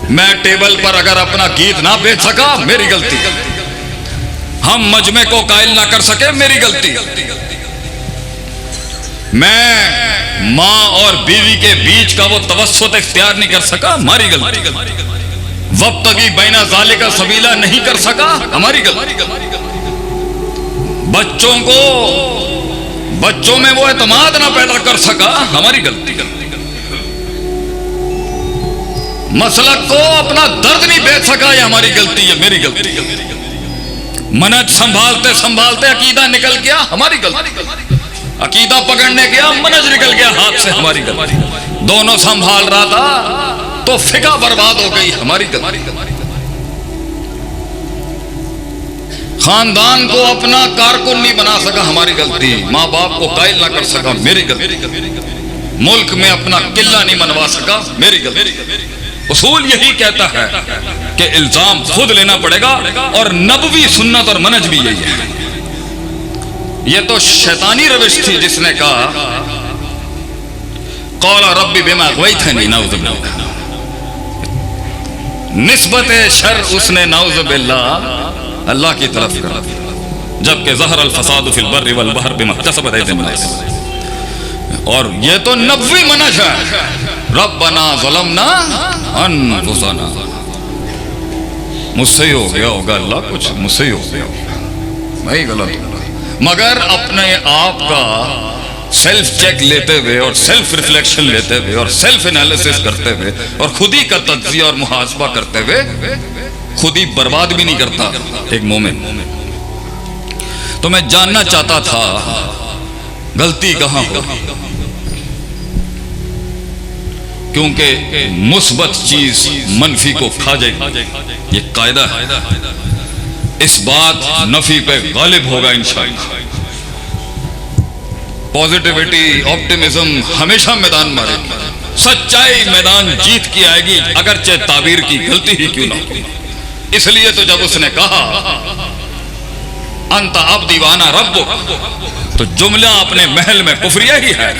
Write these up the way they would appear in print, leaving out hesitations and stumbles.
میں ٹیبل پر اگر اپنا گیت نہ بیچ سکا میری غلطی، ہم مجمع کو قائل نہ کر سکے میری غلطی، میں ماں اور بیوی کے بیچ کا وہ توسط اختیار نہیں کر سکا ہماری غلطی، وابتغی بین ذالک سبیلا نہیں کر سکا ہماری غلطی، بچوں میں وہ اعتماد نہ پیدا کر سکا ہماری غلطی، مسلک کو اپنا درد نہیں بیچ سکا یہ ہماری غلطی ہے، میری غلطی، منہج سنبھالتے سنبھالتے عقیدہ نکل گیا ہماری غلطی، عقیدہ پکڑنے گیا منہج نکل گیا ہاتھ سے ہماری غلطی، دونوں سنبھال رہا تھا تو فقہ برباد ہو گئی ہماری غلطی، خاندان کو اپنا کارکن نہیں بنا سکا ہماری غلطی، ماں باپ کو قائل نہ کر سکا میری غلطی، ملک میں اپنا قلعہ نہیں منوا سکا میری غلطی۔ اصول یہی کہتا ہے کہ الزام خود لینا پڑے گا، اور نبوی سنت اور منہج بھی یہی ہے۔ یہ تو شیطانی روش تھی جس نے کہا قال ربی بما اغویتنی، نعوذ باللہ، نسبت شر اس نے نعوذ باللہ اللہ کی طرف کر دیا، جبکہ ظہر الفساد فی البر والبحر بما کسبت ایدی الناس، اور یہ تو نبوی منہج ہے، ربنا ظلمنا انفسنا، مجھ سے ہی ہو گیا ہوگا اللہ، کچھ مجھ سے ہی ہو گیا ہوگا، میں غلط ہوں، مگر اپنے آپ کا سیلف چیک لیتے ہوئے اور سیلف ریفلیکشن لیتے ہوئے اور سیلف انالیسس کرتے ہوئے اور خود ہی کا تجزیہ اور محاسبہ کرتے ہوئے خود ہی برباد بھی نہیں کرتا ایک مومن۔ تو میں جاننا چاہتا تھا غلطی کہاں ہو، کیونکہ مثبت چیز منفی کو کھا جائے گی، یہ قاعدہ ہے، اس بات نفی پہ غالب ہوگا انشاءاللہ، پوزیٹیوٹی آپٹیمزم ہمیشہ میدان مارے گی، سچائی میدان جیت کی آئے گی اگرچہ تعبیر کی غلطی ہی کیوں نہ ہو۔ اس لیے تو جب اس نے کہا انت عبدی وانا ربک، تو جملہ اپنے محل میں کفریہ ہی ہے،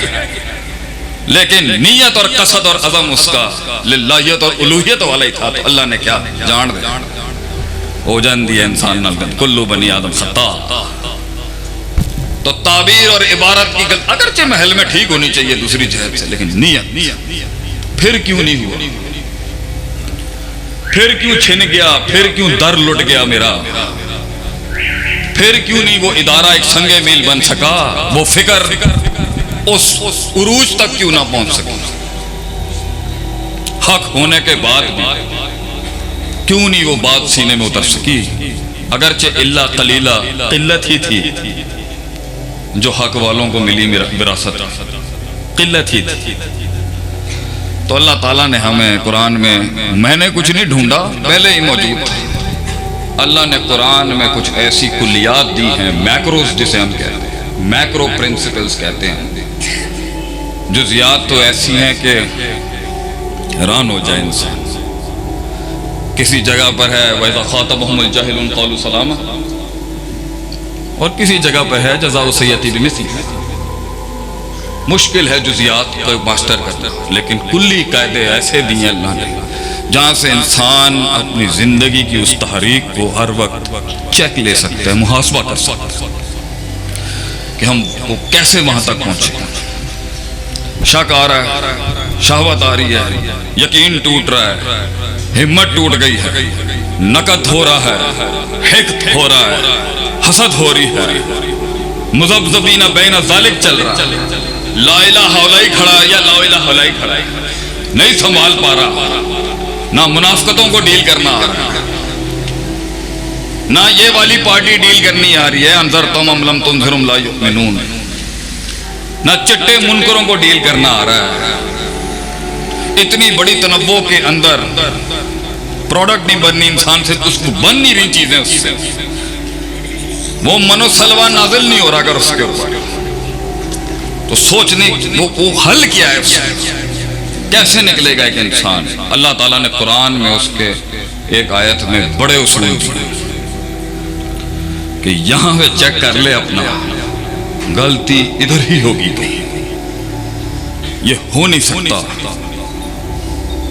لیکن نیت اور قصد اور عزم اس کا للہیت اور الوہیت والا ہی تھا، تو اللہ نے کیا جان دے ہو جان دیا انسان نلگن کلو بنی آدم خطا۔ تو تعبیر اور عبارت کی غلط اگرچہ محل میں ٹھیک ہونی چاہیے دوسری جہت سے، لیکن نیت پھر کیوں نہیں ہوا، پھر کیوں چھن گیا، پھر کیوں در لٹ گیا میرا، پھر کیوں نہیں وہ ادارہ ایک سنگ میل بن سکا، وہ فکر اس عروج تک کیوں نہ پہنچ سکی، حق ہونے کے بعد بھی کیوں نہیں وہ بات سینے میں اتر سکی، اگرچہ الا قلیلہ قلت ہی تھی جو حق والوں کو ملی وراثت، قلت ہی تھی۔ تو اللہ تعالیٰ نے ہمیں قرآن میں نے کچھ نہیں ڈھونڈا، پہلے ہی موجود تھا، اللہ نے قرآن میں کچھ ایسی کلیات دی ہیں، میکروز جسے ہم کہتے ہیں، میکرو پرنسپلز کہتے ہیں، جزیات تو ایسی ہیں کہ حیران ہو جائے انسان۔ کسی جگہ پر ہے وَإِذَا خَاطَبَهُمُ الْجَاهِلُونَ قَالُوا سَلَامًا، اور کسی جگہ پر ہے جزاء السیئۃ بمثلها۔ مشکل ہے جزیات کو ماسٹر کرنا، لیکن کلی قاعدے ایسے دیے اللہ نے جہاں سے انسان اپنی زندگی کی اس تحریک کو ہر وقت چیک لے سکتا ہے، محاسبہ کر سکتا ہے کہ ہم وہ کیسے وہاں تک پہنچے۔ شک آ رہا ہے، شہوت آ رہی ہے، یقین ٹوٹ رہا ہے، ہمت ٹوٹ گئی ہے، نکد ہو رہا ہے، حقد ہو رہا ہے، حسد ہو رہی ہے، مذبذبین بین ذالک چل رہا ہے، لا الہ الا ہی کھڑا ہے یا لا الہ الا ہی کھڑا ہے، نہیں سنبھال پا رہا، نہ منافقتوں کو ڈیل کرنا آ رہا ہے، نہ یہ والی پارٹی ڈیل کرنی آ رہی ہے انذرتم ام لم تنذرہم لا یؤمنون، نہ چٹے منکروں کو ڈیل کرنا آ رہا ہے۔ اتنی بڑی تنوع کے اندر پروڈکٹ نہیں بننی انسان سے، اس کو بن نہیں رہی چیزیں، اس سے وہ منو سلوہ نازل نہیں ہو رہا اگر اس کے اوپر، تو سوچنے وہ حل کیا ہے، اس کیسے نکلے گا ایک انسان۔ اللہ تعالیٰ نے قرآن میں اس کے ایک آیت میں بڑے اصول دیے کہ یہاں پہ چیک کر لے اپنا، غلطی ادھر ہی ہوگی، یہ ہو نہیں سکتا،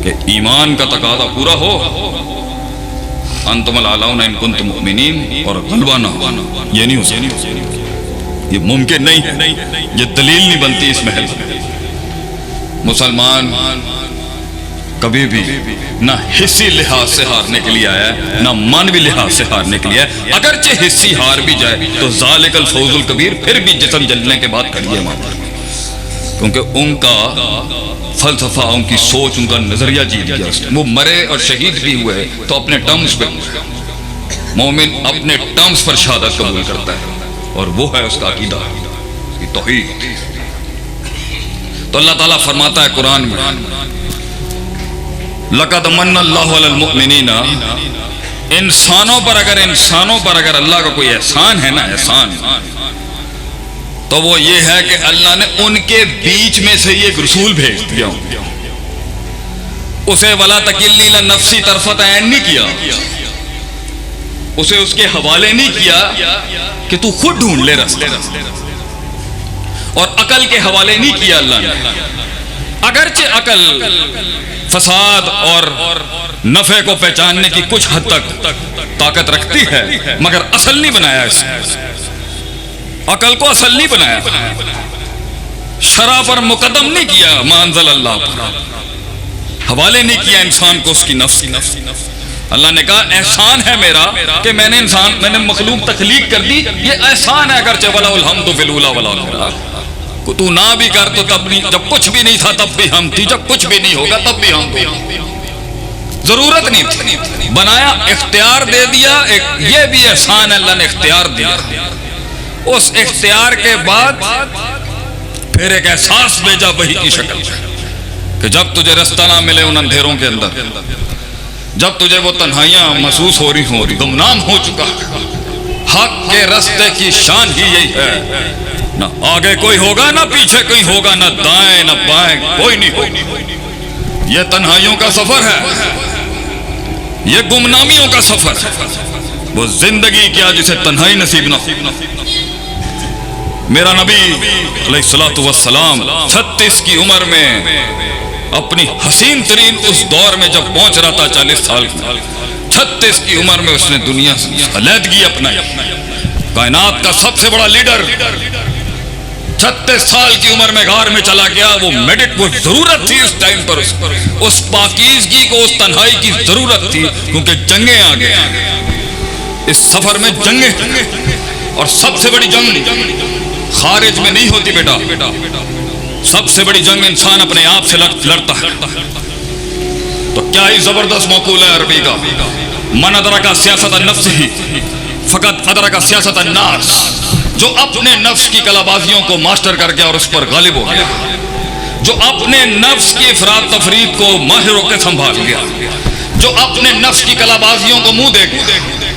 کہ ایمان کا تقاضا پورا ہو، انتم الاعلون ان کنتم مؤمنین، اور غلبہ نہ ہو، یہ نہیں ہو سکتا، یہ ممکن نہیں ہے، یہ دلیل نہیں بنتی اس محل میں۔ مسلمان کبھی بھی نہ حصی لحاظ سے ہارنے کے لیے آیا ہے، نہ مانوی لحاظ سے ہارنے کے لیے آیا ہے۔ اگرچہ حصی ہار بھی جائے تو ذالک الفوز الکبیر، پھر بھی جسم جلنے کے بعد کھڑی ہے وہاں پر، کیونکہ ان کا فلسفہ، ان کی سوچ، ان کا نظریہ جیت گیا اس نے۔ وہ مرے اور شہید بھی ہوئے تو اپنے ٹرمز پہ، مومن اپنے ٹرمز پر شہادت قبول کرتا ہے، اور وہ ہے اس کا عقیدہ، اس کی توحید۔ تو اللہ تعالیٰ فرماتا ہے قرآن میں، لَقَدْ مَنَّ اللَّهُ عَلَى الْمُؤْمِنِينَ، انسانوں پر اگر اللہ کا کوئی احسان ہے نا، احسان، تو وہ یہ ہے کہ اللہ نے ان کے بیچ میں سے ایک رسول بھیج دیا، اسے وَلَا تَكِلْنِي إِلَى نَفْسِي طَرْفَةَ عَيْنٍ نہیں کیا، اسے اس کے حوالے نہیں کیا کہ تو خود ڈھونڈ لے رستے، اور عقل کے حوالے نہیں کیا اللہ نے۔ اگرچہ عقل فساد اور نفع کو پہچاننے کی کچھ حد تک طاقت رکھتی ہے، مگر اصل نہیں بنایا اس نے، عقل کو اصل نہیں بنایا، شرع پر مقدم نہیں کیا، ما انزل اللہ پر حوالے نہیں کیا انسان کو اس کی نفس۔ اللہ نے کہا احسان ہے میرا کہ میں نے مخلوق تخلیق کر دی، یہ احسان ہے، اگرچہ وَلَهُ الْحَمْدُ فِي الْأُولَىٰ وَالْآخِرَةِ، تو نہ بھی کر تو تب نہیں، جب کچھ بھی نہیں تھا تب بھی ہم تھی، جب کچھ بھی نہیں ہوگا تب بھی ہم تھی، ضرورت نہیں تھی، بنایا، اختیار دے دیا، یہ بھی احسان ہے، اللہ نے اختیار دیا، اس اختیار کے بعد پھر ایک احساس بھیجا وحی کی شکل میں کہ جب تجھے رستہ نہ ملے ان اندھیروں کے اندر، جب تجھے وہ تنہائیاں محسوس ہو رہی ہوں، گمنام ہو چکا، حق کے رستے کی شان ہی یہی ہے، نہ آگے کوئی ہوگا، نہ پیچھے کوئی ہوگا، نہ دائیں نہ بائیں کوئی نہیں ہوگا، یہ تنہائیوں کا سفر ہے، یہ گمنامیوں کا سفر ہے، وہ زندگی کیا جسے تنہائی نصیب نہ ہو۔ میرا نبی علیہ الصلوۃ والسلام 36 کی عمر میں اپنی حسین ترین اس دور میں جب پہنچ رہا تھا، 40 سال میں، 36 کی عمر میں اس نے دنیا سے علیحدگی اپنائی، کائنات کا سب سے بڑا لیڈر 36 سال کی عمر میں غار میں چلا گیا، وہ ضرورت تھی اس ٹائم پر، اس پاکیزگی کو، اس تنہائی کی ضرورت تھی، کیونکہ جنگیں آ گئے، اس سفر میں جنگیں، اور سب سے بڑی جنگ خارج میں نہیں ہوتی بیٹا، سب سے بڑی جنگ انسان اپنے آپ سے لڑتا ہے۔ تو کیا ہی زبردست مقولہ ہے عربی کا، من ادرک سیاست النفس ہی فقط ادرک سیاست الناس، جو اپنے نفس کی کلا بازیوں کو ماسٹر کر گیا اور اس پر غالب ہو گیا، جو اپنے نفس کی افراد تفرید کو ماہر ہو کے سنبھال گیا، جو اپنے نفس کی کلا بازیوں کو منہ